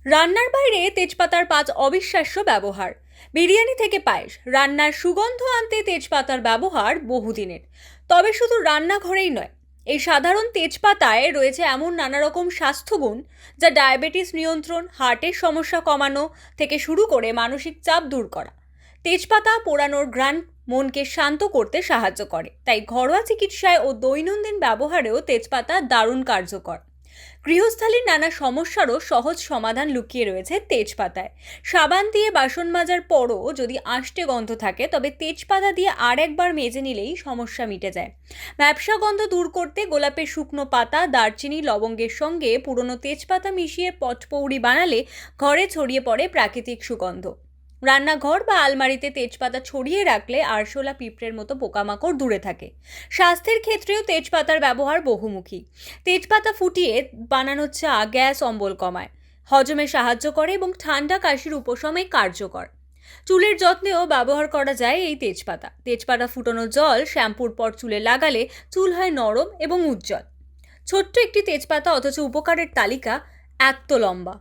রান্নার বাইরে তেজপাতার পাঁচ অবিশ্বাস্য ব্যবহার। বিরিয়ানি থেকে পায়েস, রান্নার সুগন্ধ আনতে তেজপাতার ব্যবহার বহুদিনের। তবে শুধু রান্নাঘরেই নয়, এই সাধারণ তেজপাতায় রয়েছে এমন নানা রকম স্বাস্থ্যগুণ যা ডায়াবেটিস নিয়ন্ত্রণ, হার্টের সমস্যা কমানো থেকে শুরু করে মানসিক চাপ দূর করা। তেজপাতা পোড়ানোর ঘ্রাণ মনকে শান্ত করতে সাহায্য করে, তাই ঘরোয়া চিকিৎসায় ও দৈনন্দিন ব্যবহারেও তেজপাতা দারুণ কার্যকর। গৃহস্থালির নানা সমস্যারও সহজ সমাধান লুকিয়ে রয়েছে তেজপাতায়। সাবান দিয়ে বাসন মাজার পরও যদি আষ্টে গন্ধ থাকে, তবে তেজপাতা দিয়ে আর একবার মেজে নিলেই সমস্যা মিটে যায়। ব্যবসা গন্ধ দূর করতে গোলাপের শুকনো পাতা, দারচিনি, লবঙ্গের সঙ্গে পুরনো তেজপাতা মিশিয়ে পটপৌরি বানালে ঘরে ছড়িয়ে পড়ে প্রাকৃতিক সুগন্ধ। রান্নাঘর বা আলমারিতে তেজপাতা ছড়িয়ে রাখলে আরশোলা পিঁপড়ের মতো পোকামাকড় দূরে থাকে। স্বাস্থ্যের ক্ষেত্রেও তেজপাতার ব্যবহার বহুমুখী। তেজপাতা ফুটিয়ে বানানো চা গ্যাস অম্বল কমায়, হজমে সাহায্য করে এবং ঠান্ডা কাশির উপশমে কার্যকর। চুলের যত্নেও ব্যবহার করা যায় এই তেজপাতা। তেজপাতা ফুটানো জল শ্যাম্পুর পর চুলে লাগালে চুল হয় নরম এবং উজ্জ্বল। ছোট্ট একটি তেজপাতা, অথচ উপকারের তালিকা এত লম্বা।